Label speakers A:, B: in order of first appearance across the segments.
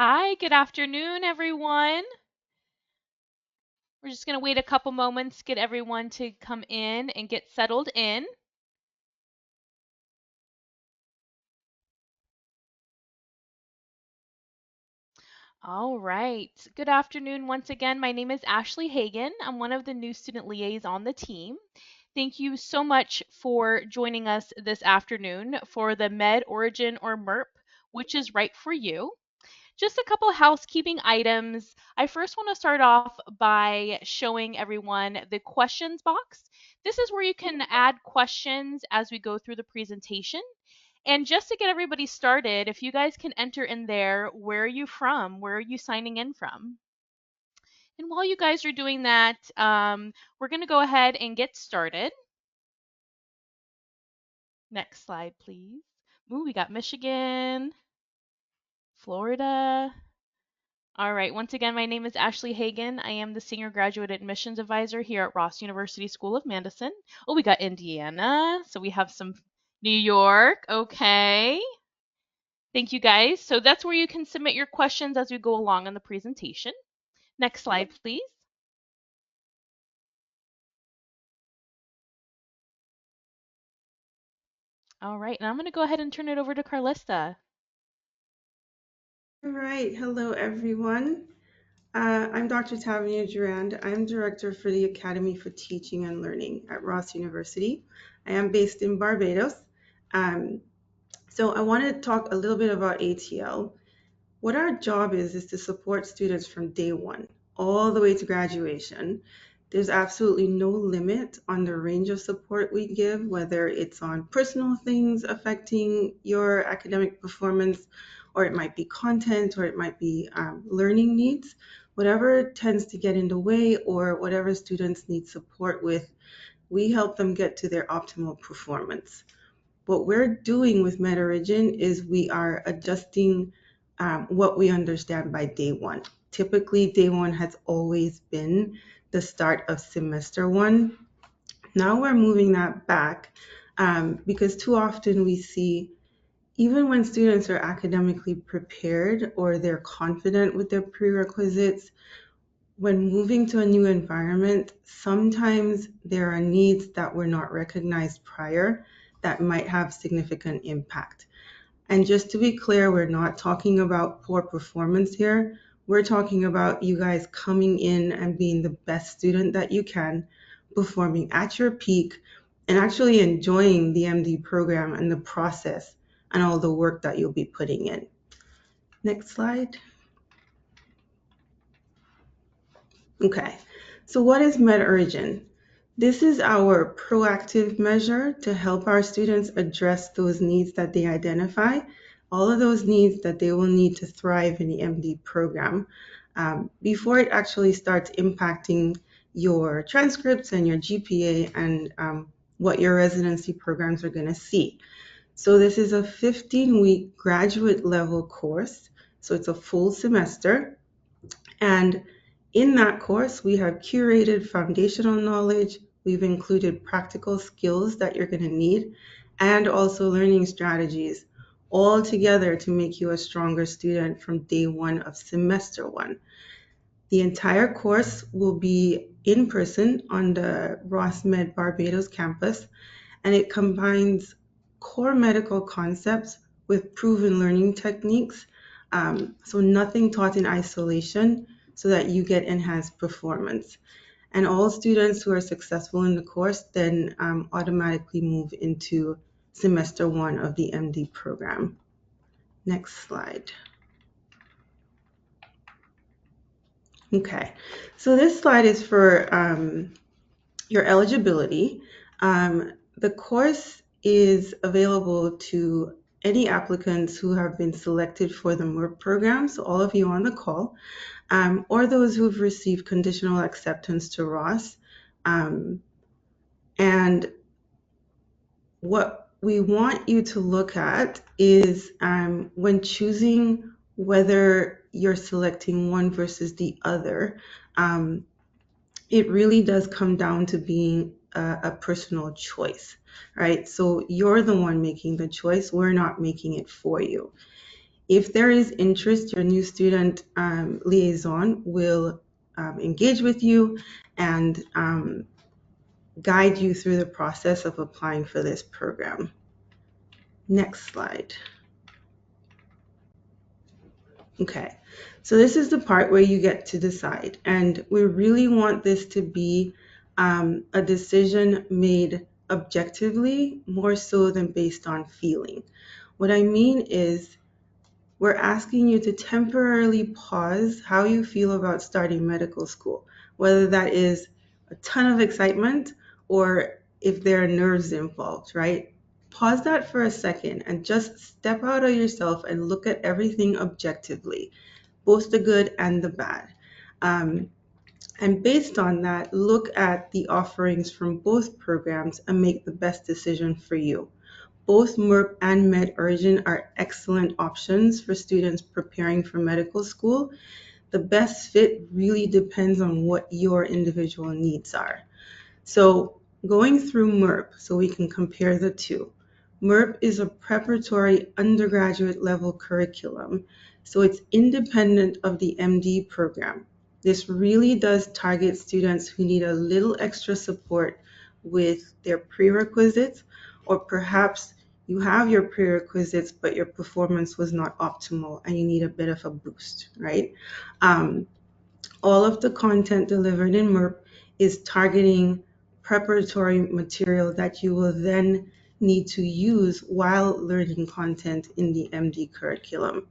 A: Hi, good afternoon, everyone. We're just going to wait a couple moments, get everyone to come in and get settled in. All right. Good afternoon once again. My name is Ashley Hagan. I'm one of the new student liaisons on the team. Thank you so much for joining us this afternoon for the MedOrigin or MERP, which is right for you. Just a couple housekeeping items. I first want to start off by showing everyone the questions box. This is where you can add questions as we go through the presentation. And just to get everybody started, if you guys can enter in there, where are you from? Where are you signing in from? And while you guys are doing that, we're going to go ahead and get started. Next slide, please. Ooh, we got Michigan, Florida. All right, once again, my name is Ashley Hagan. I am the Senior Graduate Admissions Advisor here at Ross University School of Medicine. Oh, we got Indiana, so we have some New York. Okay. Thank you, guys. So that's where you can submit your questions as we go along in the presentation. Next slide, please. All right, and I'm going to go ahead and turn it over to Carlista.
B: All right, hello everyone. I'm Dr. Tavinia Durand. I'm Director for the Academy for Teaching and Learning at Ross University. I am based in Barbados. So I want to talk a little bit about ATL. What our job is to support students from day one all the way to graduation. There's absolutely no limit on the range of support we give, whether it's on personal things affecting your academic performance, or it might be content, or it might be learning needs. Whatever tends to get in the way, or whatever students need support with, we help them get to their optimal performance. What we're doing with MedOrigin is we are adjusting what we understand by day one. Typically, day one has always been the start of semester one. Now we're moving that back because too often we see, even when students are academically prepared or they're confident with their prerequisites, when moving to a new environment, sometimes there are needs that were not recognized prior that might have significant impact. And just to be clear, we're not talking about poor performance here. We're talking about you guys coming in and being the best student that you can, performing at your peak, and actually enjoying the MD program and the process and all the work that you'll be putting in. Next slide. Okay, so what is MedOrigin? This is our proactive measure to help our students address those needs that they identify, all of those needs that they will need to thrive in the MD program before it actually starts impacting your transcripts and your GPA and what your residency programs are going to see. So this is a 15-week graduate level course, so it's a full semester. And in that course, we have curated foundational knowledge, we've included practical skills that you're going to need, and also learning strategies, all together to make you a stronger student from day one of semester one. The entire course will be in person on the Ross Med Barbados campus, and it combines core medical concepts with proven learning techniques. So nothing taught in isolation so that you get enhanced performance. And all students who are successful in the course then automatically move into semester one of the MD program. Next slide. Okay, so this slide is for your eligibility. The course is available to any applicants who have been selected for the MERP program, so all of you on the call, or those who've received conditional acceptance to Ross. And what we want you to look at is when choosing whether you're selecting one versus the other, it really does come down to being a personal choice, right? So you're the one making the choice. We're not making it for you. If there is interest, your new student liaison will engage with you and guide you through the process of applying for this program. Next slide. Okay, so this is the part where you get to decide, and we really want this to be a decision made objectively more so than based on feeling. What I mean is, we're asking you to temporarily pause how you feel about starting medical school, whether that is a ton of excitement or if there are nerves involved, right? Pause that for a second and just step out of yourself and look at everything objectively, both the good and the bad. Um, and based on that, look at the offerings from both programs and make the best decision for you. Both MERP and MedOrigin are excellent options for students preparing for medical school. The best fit really depends on what your individual needs are. So going through MERP so we can compare the two. MERP is a preparatory undergraduate level curriculum, so it's independent of the MD program. This really does target students who need a little extra support with their prerequisites, or perhaps you have your prerequisites but your performance was not optimal and you need a bit of a boost, right? Um, all of the content delivered in MERP is targeting preparatory material that you will then need to use while learning content in the MD curriculum.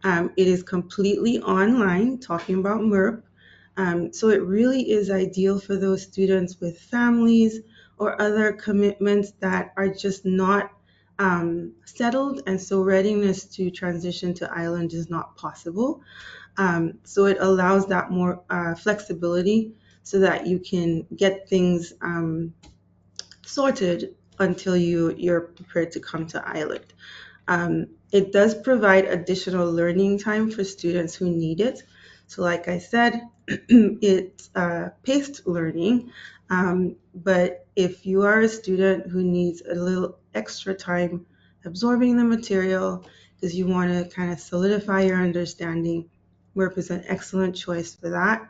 B: It is completely online, talking about MERP. So it really is ideal for those students with families or other commitments that are just not settled, and so readiness to transition to island is not possible. So it allows that more flexibility so that you can get things sorted until you're prepared to come to island. It does provide additional learning time for students who need it. So like I said, it's paced learning, but if you are a student who needs a little extra time absorbing the material because you want to kind of solidify your understanding, MERP is an excellent choice for that.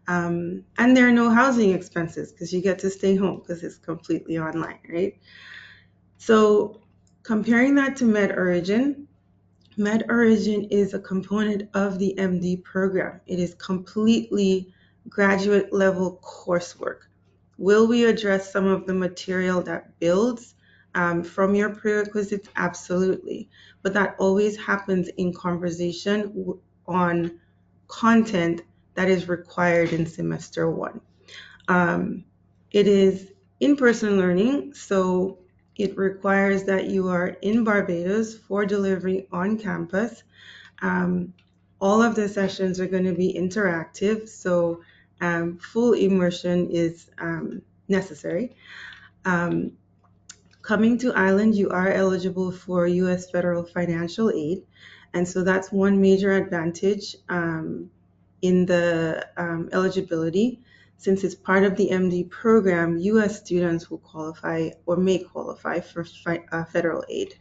B: And there are no housing expenses because you get to stay home because it's completely online, right? So comparing that to MedOrigin, MedOrigin is a component of the MD program. It is completely graduate level coursework. Will we address some of the material that builds from your prerequisites? Absolutely. But that always happens in conversation on content that is required in semester one. Um, it is in-person learning, so it requires that you are in Barbados for delivery on campus. Um, all of the sessions are going to be interactive, so full immersion is necessary. Um, Coming to Island, you are eligible for U.S. federal financial aid, and so that's one major advantage in the eligibility. Since it's part of the MD program, U.S. students will qualify or may qualify for federal aid.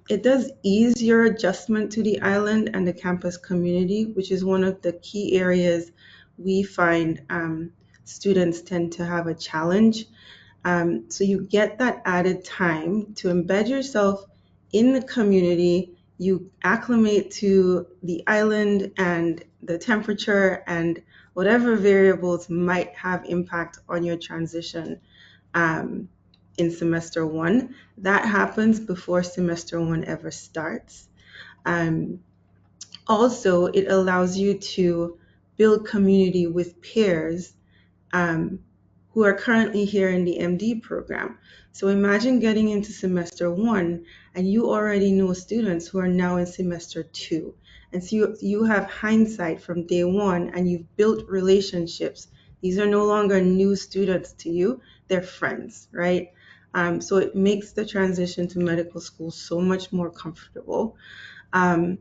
B: It does ease your adjustment to the island and the campus community, which is one of the key areas we find students tend to have a challenge. So you get that added time to embed yourself in the community. You acclimate to the island and the temperature and whatever variables might have impact on your transition um, in semester one. That happens before semester one ever starts. Um, Also, it allows you to build community with peers um, who are currently here in the MD program. So imagine getting into semester one and you already know students who are now in semester two. And so you have hindsight from day one and you've built relationships. These are no longer new students to you, they're friends, right? So it makes the transition to medical school so much more comfortable. Um,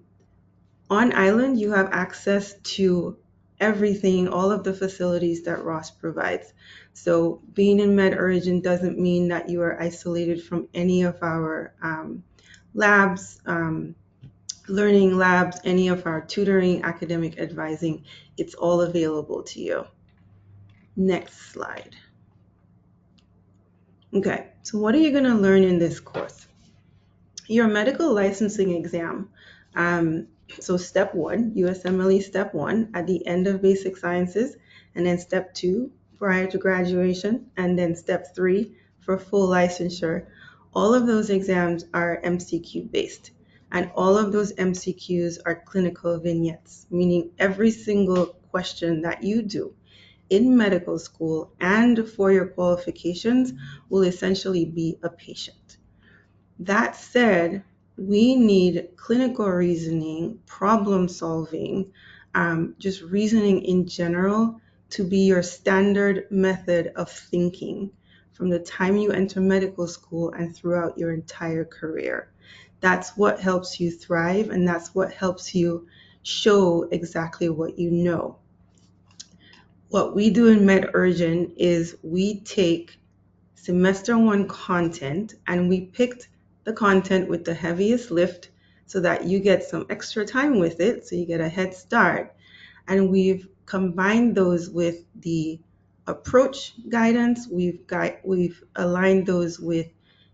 B: on island, you have access to everything, all of the facilities that Ross provides. So being in MedOrigin doesn't mean that you are isolated from any of our labs, learning labs, any of our tutoring, academic advising, it's all available to you. Next slide. Okay, so what are you going to learn in this course? Your medical licensing exam. Um, so step one, USMLE step one at the end of basic sciences, and then step two prior to graduation, and then step three for full licensure. All of those exams are MCQ based, and all of those MCQs are clinical vignettes, meaning every single question that you do in medical school and for your qualifications will essentially be a patient. That said, we need clinical reasoning, problem solving, just reasoning in general to be your standard method of thinking from the time you enter medical school and throughout your entire career. That's what helps you thrive, and that's what helps you show exactly what you know. What we do in MedOrigin is we take semester one content and we picked the content with the heaviest lift so that you get some extra time with it, so you get a head start. And we've combined those with the approach guidance. We've aligned those with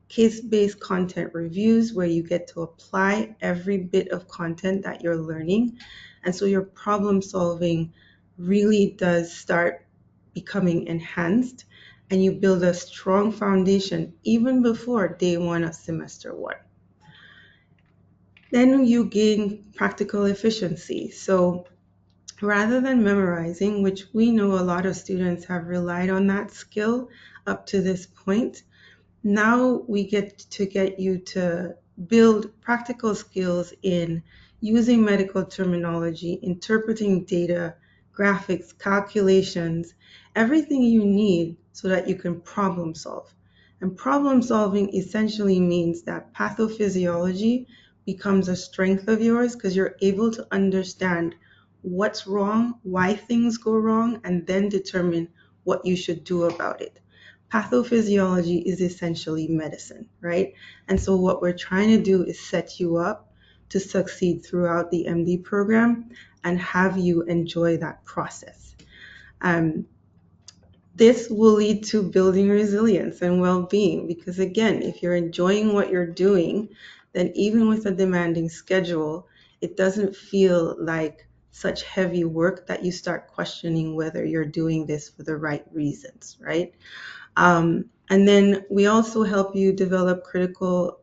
B: case-based content reviews where you get to apply every bit of content that you're learning. And so your problem solving really does start becoming enhanced, and you build a strong foundation even before day one of semester one. Then you gain practical efficiency. So rather than memorizing, which we know a lot of students have relied on that skill up to this point, now we get you to build practical skills in using medical terminology, interpreting data, graphics, calculations, everything you need so that you can problem solve. And problem solving essentially means that pathophysiology becomes a strength of yours because you're able to understand what's wrong, why things go wrong, and then determine what you should do about it. Pathophysiology is essentially medicine, right? And so what we're trying to do is set you up to succeed throughout the MD program and have you enjoy that process. Um, this will lead to building resilience and well-being because again, if you're enjoying what you're doing, then even with a demanding schedule, it doesn't feel like such heavy work that you start questioning whether you're doing this for the right reasons, right? And then we also help you develop clinical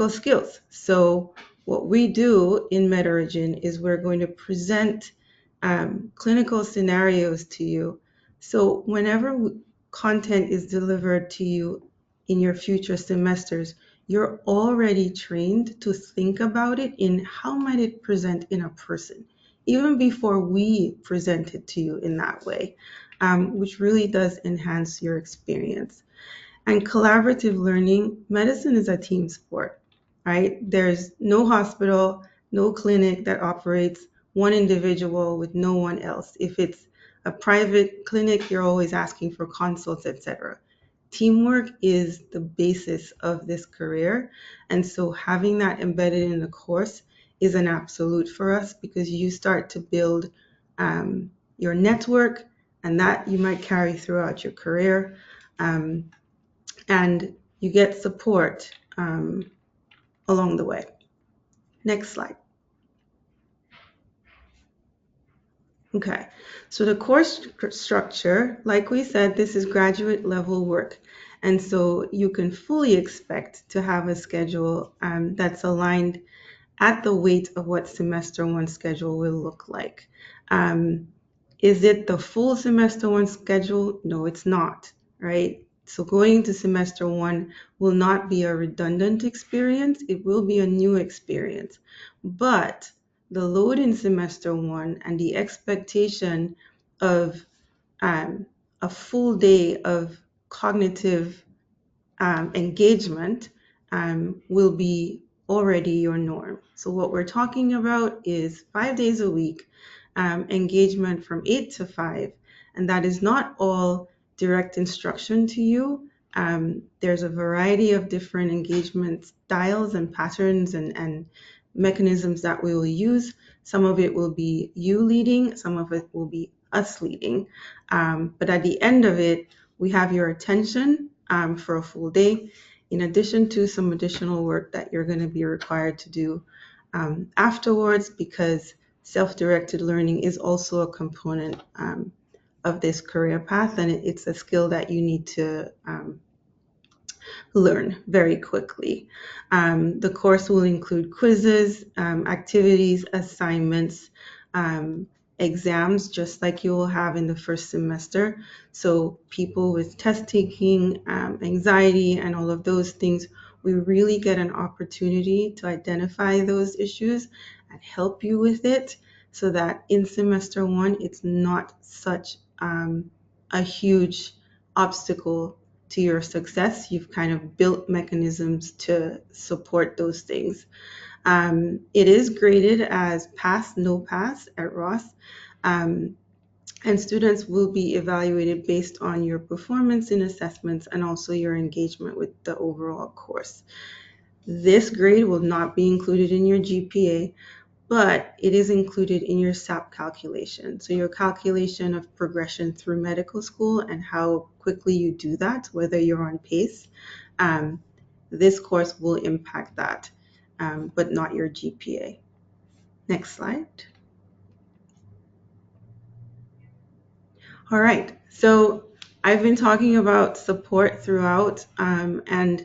B: skills. So what we do in MedOrigin is we're going to present clinical scenarios to you. So whenever content is delivered to you in your future semesters, you're already trained to think about it in how might it present in a person, even before we present it to you in that way, which really does enhance your experience. And collaborative learning, medicine is a team sport, right? There's no hospital, no clinic that operates one individual with no one else. If it's a private clinic, you're always asking for consults, etc. Teamwork is the basis of this career. And so having that embedded in the course is an absolute for us because you start to build your network, and that you might carry throughout your career. Um, and you get support along the way. Next slide. Okay, so the course structure, like we said, this is graduate level work. And so you can fully expect to have a schedule that's aligned at the weight of what semester one schedule will look like. Is it the full semester one schedule? No, it's not, right? So going into semester one will not be a redundant experience. It will be a new experience. But the load in semester one and the expectation of a full day of cognitive engagement will be already your norm. So what we're talking about is 5 days a week, engagement from 8 to 5, and that is not all direct instruction to you. There's a variety of different engagement styles and patterns and mechanisms that we will use. Some of it will be you leading, some of it will be us leading. But at the end of it, we have your attention for a full day, in addition to some additional work that you're going to be required to do afterwards, because self-directed learning is also a component of this career path, and it's a skill that you need to learn very quickly. The course will include quizzes, activities, assignments, um, exams, just like you will have in the first semester. So people with test taking, anxiety, and all of those things, we really get an opportunity to identify those issues and help you with it, so that in semester one, it's not such a huge obstacle to your success. You've kind of built mechanisms to support those things. It is graded as pass, no pass at Ross. Um, and students will be evaluated based on your performance in assessments and also your engagement with the overall course. This grade will not be included in your GPA, but it is included in your SAP calculation. So your calculation of progression through medical school and how quickly you do that, whether you're on pace, um, this course will impact that, but not your GPA. Next slide. All right, so I've been talking about support throughout, and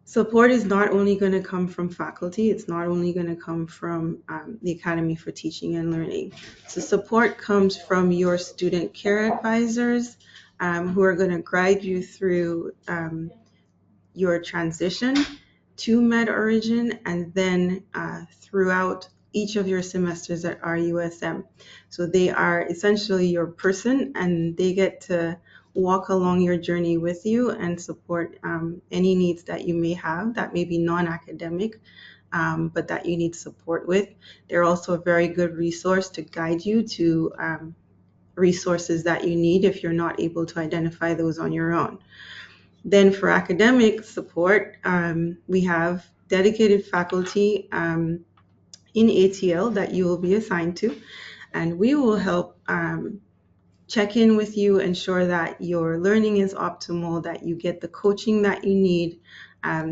B: support is not only going to come from faculty, it's not only going to come from the Academy for Teaching and Learning. So support comes from your student care advisors, who are going to guide you through your transition to MedOrigin, and then throughout each of your semesters at RUSM. So they are essentially your person, and they get to walk along your journey with you and support any needs that you may have that may be non-academic, but that you need support with. They're also a very good resource to guide you to resources that you need if you're not able to identify those on your own. Then for academic support, we have dedicated faculty in ATL that you will be assigned to, and we will help check in with you, ensure that your learning is optimal, that you get the coaching that you need,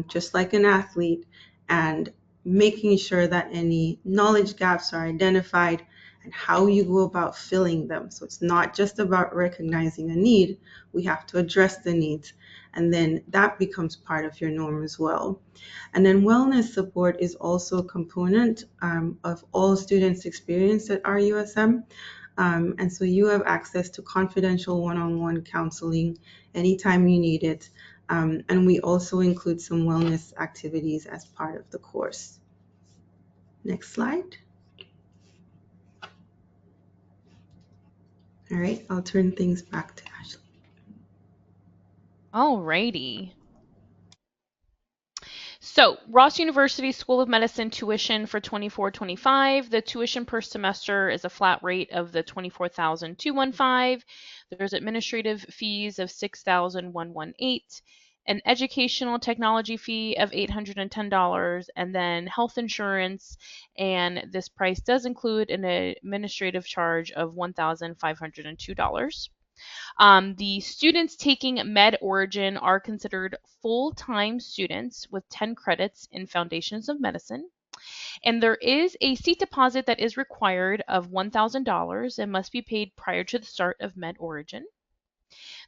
B: just like an athlete, and making sure that any knowledge gaps are identified and how you go about filling them. So it's not just about recognizing a need, we have to address the needs, and then that becomes part of your norm as well. And then wellness support is also a component of all students' experience at RUSM. And so you have access to confidential one-on-one counseling anytime you need it. And we also include some wellness activities as part of the course. Next slide. All right, I'll turn things back to Ashley.
A: Alrighty. So, Ross University School of Medicine tuition for 24-25. The tuition per semester is a flat rate of the $24,215. There's administrative fees of $6,118, an educational technology fee of $810, and then health insurance. And this price does include an administrative charge of $1,502. The students taking MedOrigin are considered full-time students with 10 credits in Foundations of Medicine. And there is a seat deposit that is required of $1,000 and must be paid prior to the start of MedOrigin.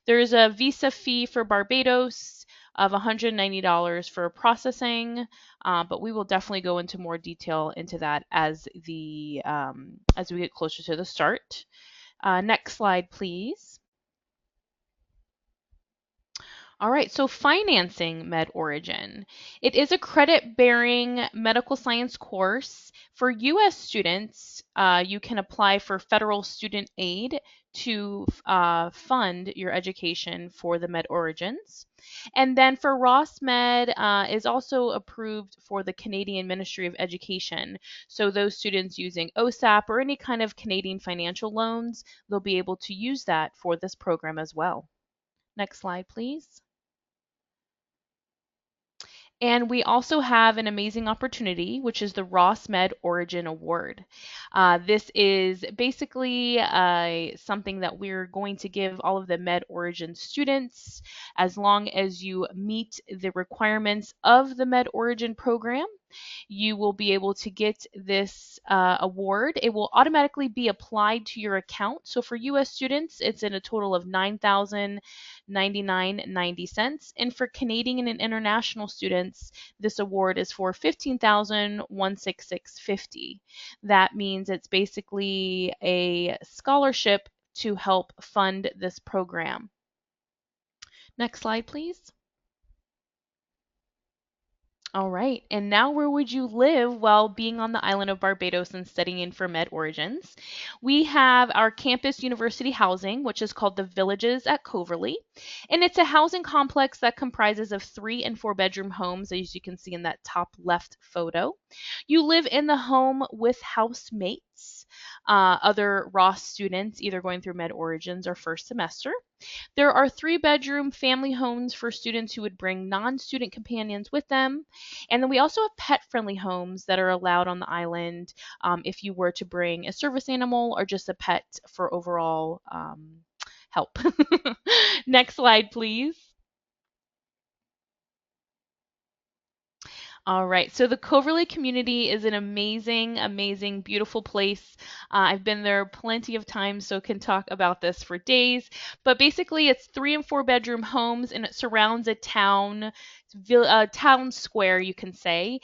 A: There is a visa fee for Barbados of $190 for processing, but we will definitely go into more detail into that as we get closer to the start. Next slide, please. All right, so financing MedOrigin. It is a credit-bearing medical science course. For U.S. students, you can apply for federal student aid to fund your education for the MedOrigins. And then for Ross Med is also approved for the Canadian Ministry of Education. So those students using OSAP or any kind of Canadian financial loans, they'll be able to use that for this program as well. Next slide, please. And we also have an amazing opportunity, which is the Ross MedOrigin Award. This is basically something that we're going to give all of the MedOrigin students as long as you meet the requirements of the MedOrigin program. You will be able to get this award. It will automatically be applied to your account. So for US students, it's in a total of $9,099.90. And for Canadian and international students, this award is for $15,166.50. That means it's basically a scholarship to help fund this program. Next slide, please. All right. And now, where would you live while being on the island of Barbados and studying for MedOrigins? We have our campus university housing, which is called the Villages at Coverley. And it's a housing complex that comprises of 3 and 4 bedroom homes, as you can see in that top left photo. You live in the home with housemates, other Ross students, either going through MedOrigins or first semester. There are 3 bedroom family homes for students who would bring non student companions with them. And then we also have pet friendly homes that are allowed on the island if you were to bring a service animal or just a pet for overall help. Next slide, please. All right. So the Coverley community is an amazing, amazing, beautiful place. I've been there plenty of times, so can talk about this for days. But basically, it's 3 and 4 bedroom homes, and it surrounds a town square, you can say.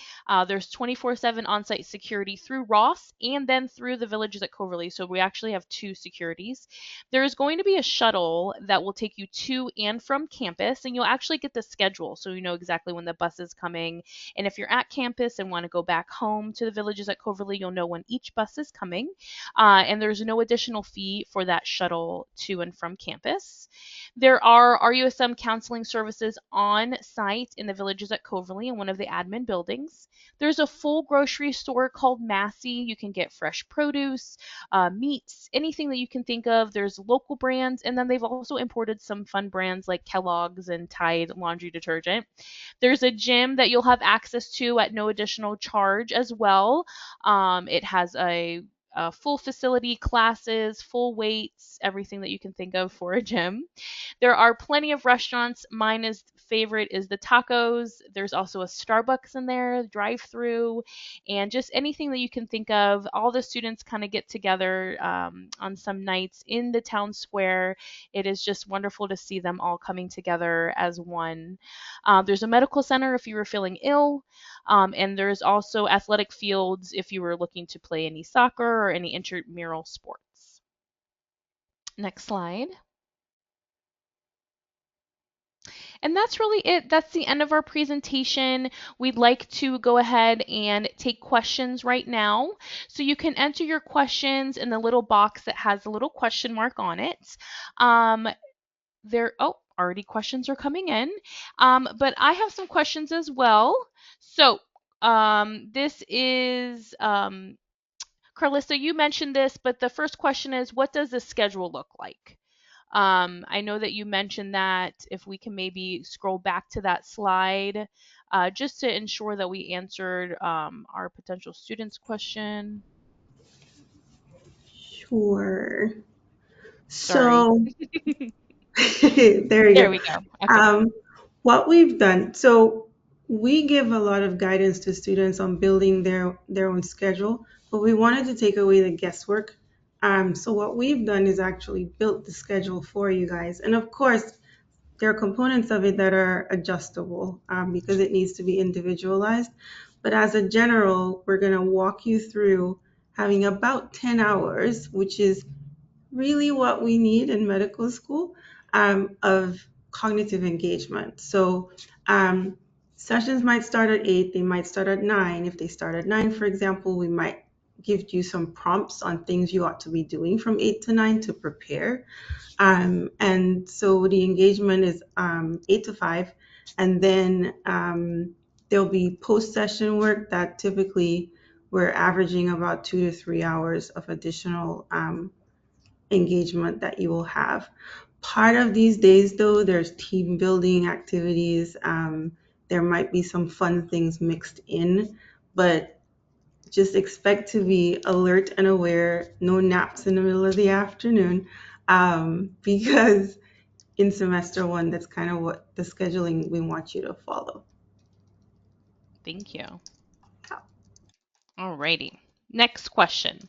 A: There's 24/7 on-site security through Ross and then through the villages at Coverley. So we actually have 2 securities. There is going to be a shuttle that will take you to and from campus, and you'll actually get the schedule, so you know exactly when the bus is coming. And if you're at campus and want to go back home to the villages at Coverley, you'll know when each bus is coming. And there's no additional fee for that shuttle to and from campus. There are RUSM counseling services on site in the villages at Coverley in one of the admin buildings. There's a full grocery store called Massey. You can get fresh produce, meats, anything that you can think of. There's local brands, and then they've also imported some fun brands like Kellogg's and Tide laundry detergent. There's a gym that you'll have access to at no additional charge as well. It has a full facility, classes, full weights, everything that you can think of for a gym. There are plenty of restaurants. Mine is favorite is the tacos. There's also a Starbucks in there, drive-through, and just anything that you can think of. All the students kind of get together on some nights in the town square. It is just wonderful to see them all coming together as one. There's a medical center if you were feeling ill, and there's also athletic fields if you were looking to play any soccer or any intramural sports. Next slide. And that's really it. That's the end of our presentation. We'd like to go ahead and take questions right now. So you can enter your questions in the little box that has a little question mark on it. Already questions are coming in. But I have some questions as well. So this is Carlissa, you mentioned this, but the first question is, what does the schedule look like? I know that you mentioned that. If we can maybe scroll back to that slide, just to ensure that we answered our potential students' question.
B: Sure.
A: Sorry.
B: So there we
A: There
B: go.
A: we go. Okay.
B: Um, what we've done, so we give a lot of guidance to students on building their own schedule, but we wanted to take away the guesswork. So what we've done is actually built the schedule for you guys, and of course, there are components of it that are adjustable because it needs to be individualized. But as a general, we're going to walk you through having about 10 hours, which is really what we need in medical school of cognitive engagement. So sessions might start at 8, they might start at 9. If they start at 9, for example, we might give you some prompts on things you ought to be doing from 8 to 9 to prepare. And so the engagement is 8 to 5. And then there'll be post-session work that typically we're averaging about 2 to 3 hours of additional engagement that you will have. Part of these days, though, there's team building activities, There might be some fun things mixed in, but just expect to be alert and aware, no naps in the middle of the afternoon, because in semester one, that's kind of what the scheduling we want you to follow.
A: Thank you. Alrighty. Next question.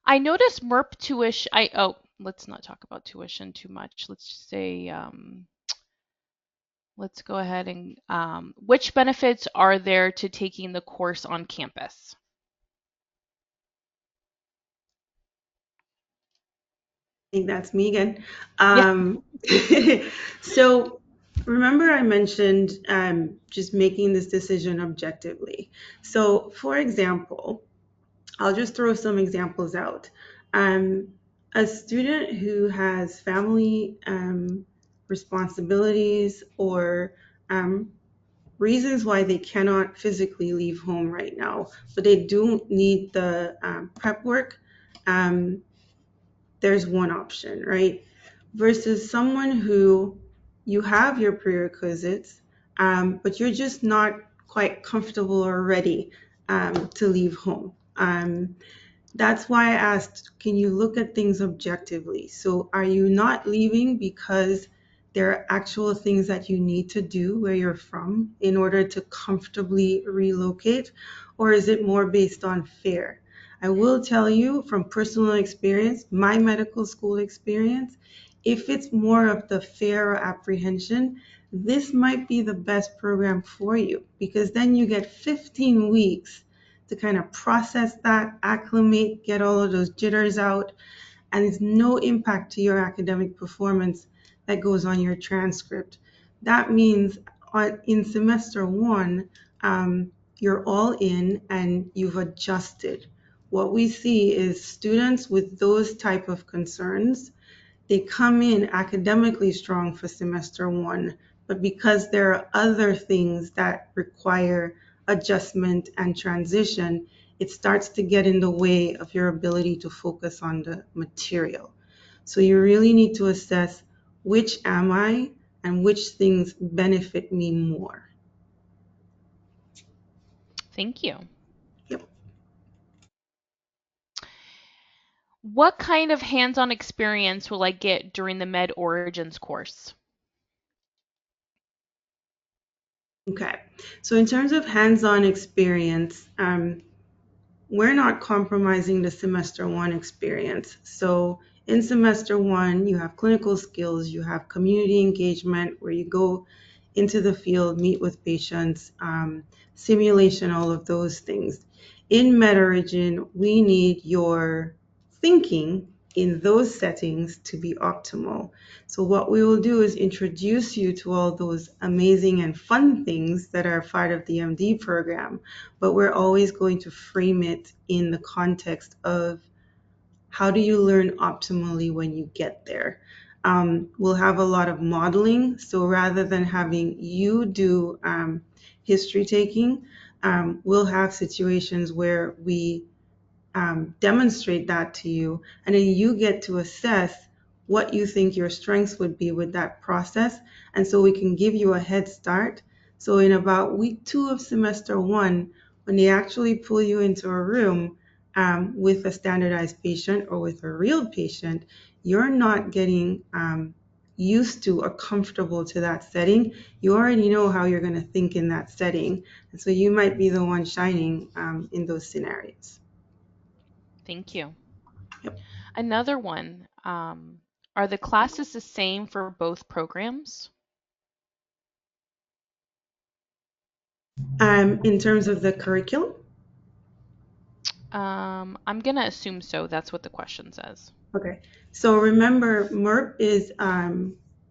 A: I noticed MERP tuition. Let's not talk about tuition too much. Let's just say, let's go ahead and which benefits are there to taking the course on campus?
B: I think that's me again.
A: Yeah.
B: So remember I mentioned just making this decision objectively. So for example, I'll just throw some examples out. Um, a student who has family responsibilities or reasons why they cannot physically leave home right now, but they do need the prep work, um, there's one option, right? Versus someone who you have your prerequisites, but you're just not quite comfortable or ready to leave home. That's why I asked, can you look at things objectively? So are you not leaving because there are actual things that you need to do where you're from in order to comfortably relocate? Or is it more based on fear? I will tell you from personal experience, my medical school experience, if it's more of the fear or apprehension, this might be the best program for you because then you get 15 weeks to kind of process that, acclimate, get all of those jitters out, and it's no impact to your academic performance that goes on your transcript. That means in semester one, you're all in and you've adjusted. What we see is students with those type of concerns, they come in academically strong for semester one, but because there are other things that require adjustment and transition, it starts to get in the way of your ability to focus on the material. So you really need to assess which am I and which things benefit me more.
A: Thank you.
B: Yep.
A: What kind of hands-on experience will I get during the MedOrigins course?
B: Okay. So in terms of hands-on experience, we're not compromising the semester one experience. So in semester one, you have clinical skills, you have community engagement where you go into the field, meet with patients, simulation, all of those things. In MedOrigin, we need your thinking in those settings to be optimal. So what we will do is introduce you to all those amazing and fun things that are part of the MD program, but we're always going to frame it in the context of how do you learn optimally when you get there. We'll have a lot of modeling. So rather than having you do history taking, we'll have situations where we demonstrate that to you, and then you get to assess what you think your strengths would be with that process. And so we can give you a head start. So in about week two of semester one, when they actually pull you into a room with a standardized patient or with a real patient, you're not getting used to or comfortable to that setting. You already know how you're going to think in that setting. And so you might be the one shining in those scenarios.
A: Thank you.
B: Yep.
A: Another one. Are the classes the same for both programs?
B: In terms of the curriculum,
A: I'm gonna assume so. That's what the question says.
B: okay. So remember, MERP is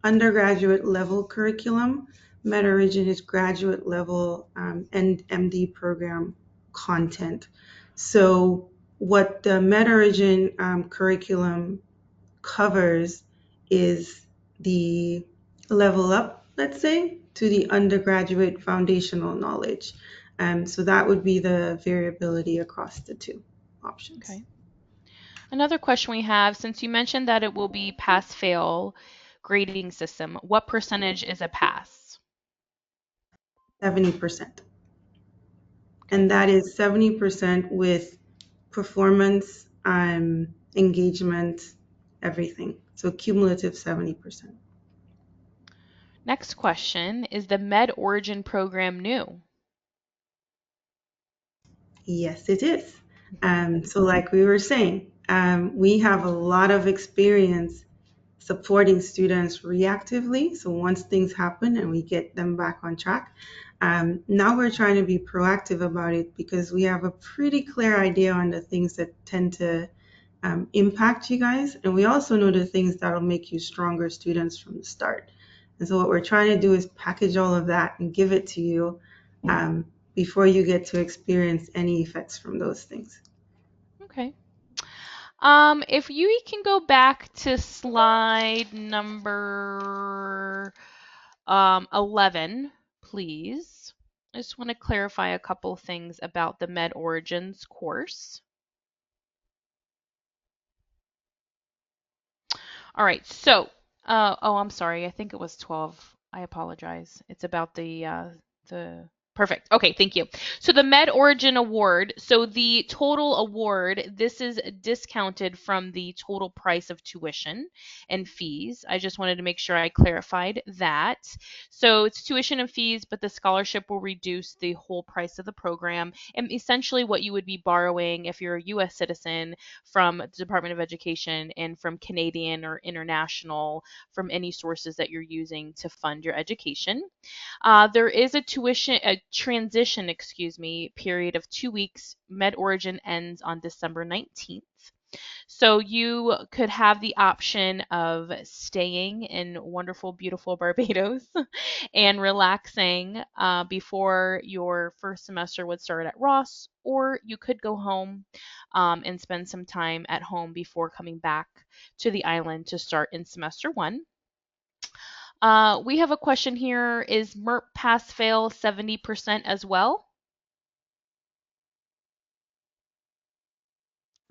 B: undergraduate level curriculum. MedOrigin is graduate level and MD program content. So what the MedOrigin curriculum covers is the level up, let's say, to the undergraduate foundational knowledge. So that would be the variability across the two options.
A: Okay. Another question we have, since you mentioned that it will be pass-fail grading system, what percentage is a pass?
B: 70%.
A: Okay.
B: And that is 70% with performance, engagement, everything. So cumulative 70%.
A: Next question, is the MedOrigin program new?
B: Yes, it is. So like we were saying, we have a lot of experience supporting students reactively. So once things happen and we get them back on track, now we're trying to be proactive about it because we have a pretty clear idea on the things that tend to impact you guys. And we also know the things that'll make you stronger students from the start. And so what we're trying to do is package all of that and give it to you um, before you get to experience any effects from those things.
A: Okay. If you can go back to slide number 11, please. I just want to clarify a couple things about the MedOrigins course. All right, so, oh, I'm sorry. I think it was 12. I apologize. It's about the perfect. Okay, thank you. So the MedOrigin Award. So the total award, this is discounted from the total price of tuition and fees. I just wanted to make sure I clarified that. So it's tuition and fees, but the scholarship will reduce the whole price of the program and essentially what you would be borrowing if you're a U.S. citizen from the Department of Education and from Canadian or international from any sources that you're using to fund your education. There is a transition, period of 2 weeks. MedOrigin ends on December 19th. So you could have the option of staying in wonderful, beautiful Barbados and relaxing before your first semester would start at Ross, or you could go home and spend some time at home before coming back to the island to start in semester one. We have a question here. Is MERP pass fail 70% as well?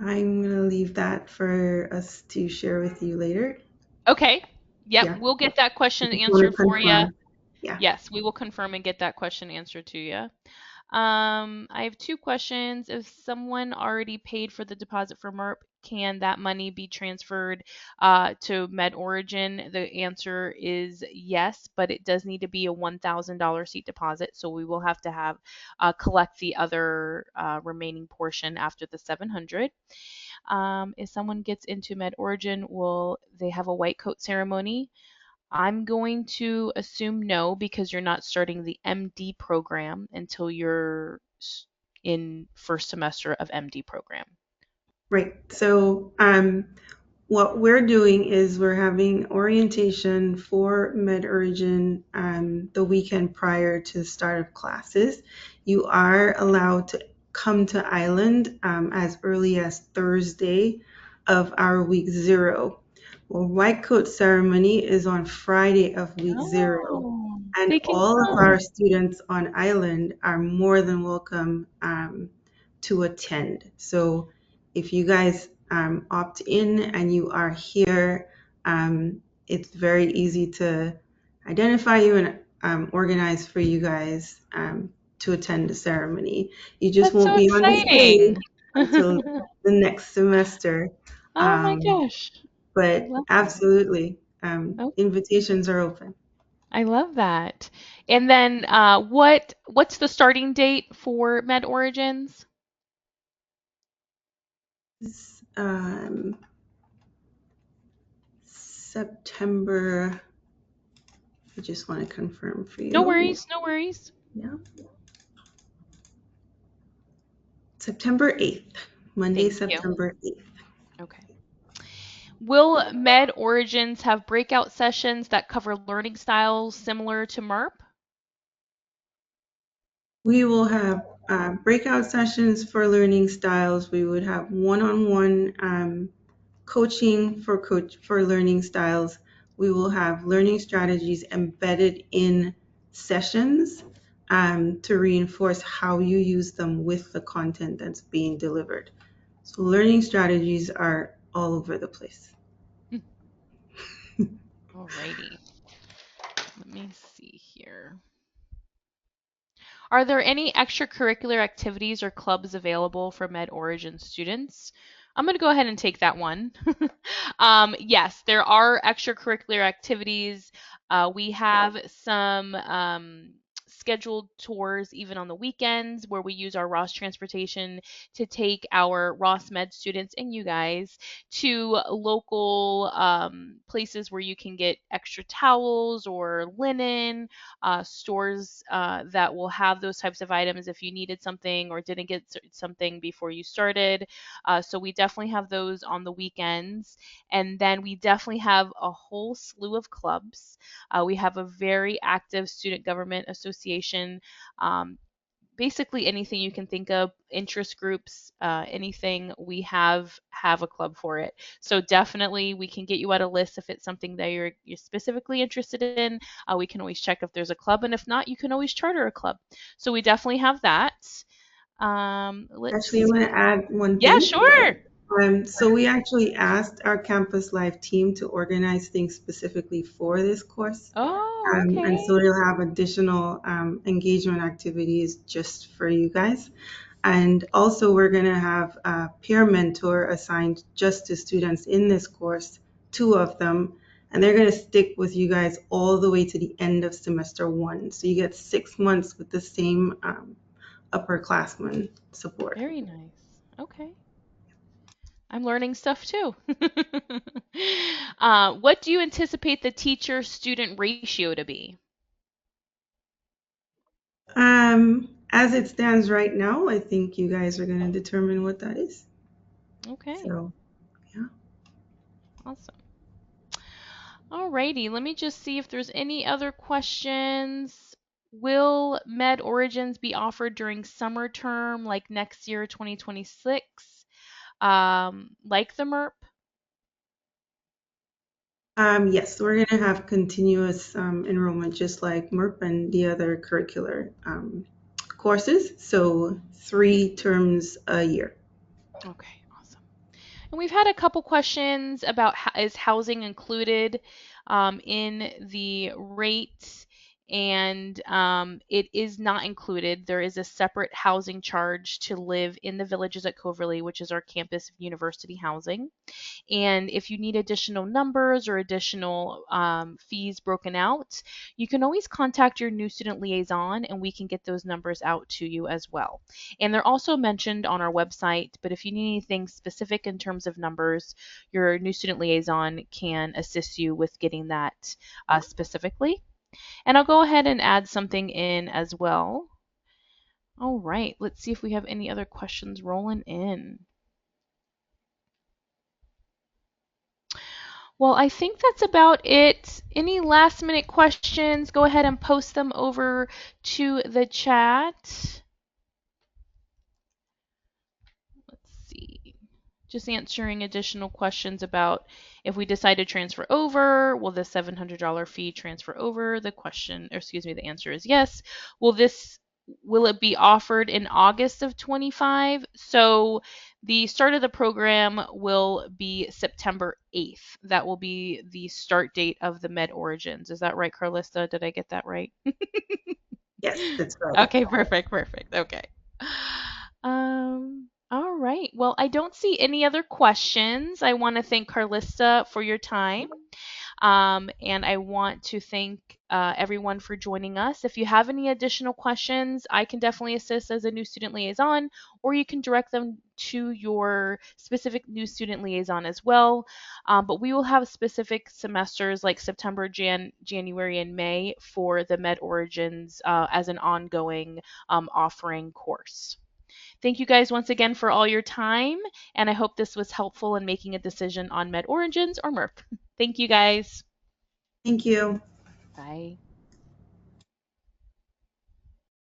B: I'm going to leave that for us to share with you later.
A: Okay. Yep,
B: Yeah,
A: we'll get that
B: I
A: question
B: just want to
A: answered for you.
B: confirm. Yeah.
A: Yes, we will confirm and get that question answered to you. I have two questions. If someone already paid for the deposit for MERP, can that money be transferred to MedOrigin? The answer is yes, but it does need to be a $1,000 seat deposit, so we will have to have collect the other remaining portion after the 700. If someone gets into MedOrigin, will they have a white coat ceremony? I'm going to assume no because you're not starting the MD program until you're in first semester of MD program.
B: Right. So what we're doing is we're having orientation for MedOrigin the weekend prior to the start of classes. You are allowed to come to Island as early as Thursday of our week zero. Well, white coat ceremony is on Friday of week zero.
A: Oh,
B: And
A: they can
B: all of our
A: come.
B: students on Island are more than welcome to attend. So if you guys opt in and you are here, it's very easy to identify you and organize for you guys to attend the ceremony. You just
A: That's
B: won't
A: so
B: be on the
A: exciting.
B: stage until the next semester.
A: Oh my
B: Um,
A: gosh. I
B: but
A: love that.
B: absolutely,
A: Oh,
B: invitations are open.
A: I love that. And then what's the starting date for Med Origins?
B: Um, September, I just want to confirm for
A: No
B: you.
A: worries, no worries.
B: Yeah, September 8th, Monday,
A: Thank you.
B: September 8th.
A: Okay. Will Med Origins have breakout sessions that cover learning styles similar to MERP?
B: We will have breakout sessions for learning styles. We would have one-on-one coaching for learning styles. We will have learning strategies embedded in sessions to reinforce how you use them with the content that's being delivered. So learning strategies are all over the place.
A: Hmm, alrighty. Let me see here. Are there any extracurricular activities or clubs available for MedOrigin students? I'm going to go ahead and take that one. Yes, there are extracurricular activities. We have some scheduled tours even on the weekends where we use our Ross transportation to take our Ross Med students and you guys to local places where you can get extra towels or linen, stores that will have those types of items if you needed something or didn't get something before you started. So we definitely have those on the weekends. And then we definitely have a whole slew of clubs. We have a very active student government association. Um, Basically anything you can think of, interest groups, anything, we have a club for it. So definitely we can get you out a list if it's something that you're specifically interested in. We can always check if there's a club, and if not, you can always charter a club. So we definitely have that. Let's
B: Actually, I want
A: see.
B: to add one
A: Yeah,
B: thing.
A: sure.
B: So we actually asked our Campus Live team to organize things specifically for this course.
A: Oh,
B: And
A: okay.
B: so you'll have additional engagement activities just for you guys. And also, we're going to have a peer mentor assigned just to students in this course, two of them, and they're going to stick with you guys all the way to the end of semester one. So you get 6 months with the same upperclassmen support.
A: Very nice. Okay. I'm learning stuff too. What do you anticipate the teacher student ratio to be?
B: As it stands right now, I think you guys are going to determine what that is.
A: Okay,
B: So, yeah.
A: awesome. Alrighty, let me just see if there's any other questions. Will Med Origins be offered during summer term, like next year, 2026, like the MERP?
B: Yes, we're going to have continuous enrollment just like MERP and the other curricular courses. So, 3 terms a year.
A: Okay, awesome. And we've had a couple questions about is housing included in the rate, and it is not included. There is a separate housing charge to live in the villages at Coverly, which is our campus university housing. And if you need additional numbers or additional fees broken out, you can always contact your new student liaison and we can get those numbers out to you as well. And they're also mentioned on our website, but if you need anything specific in terms of numbers, your new student liaison can assist you with getting that specifically. And I'll go ahead and add something in as well. All right, let's see if we have any other questions rolling in. Well, I think that's about it. Any last minute questions, go ahead and post them over to the chat. Let's see. Just answering additional questions about if we decide to transfer over, will the $700 fee transfer over? The question, or excuse me, the answer is yes. Will it be offered in August of 25? So the start of the program will be September 8th. That will be the start date of the Med Origins. Is that right, Carlista? Did I get that right?
B: Yes, that's right.
A: Okay, perfect, perfect. Okay. All right. Well, I don't see any other questions. I want to thank Carlista for your time. And I want to thank everyone for joining us. If you have any additional questions, I can definitely assist as a new student liaison, or you can direct them to your specific new student liaison as well. But we will have specific semesters like September, January, and May for the Med Origins as an ongoing offering course. Thank you guys once again for all your time, and I hope this was helpful in making a decision on Med Origins or MERP. Thank you guys.
B: Thank you.
A: Bye.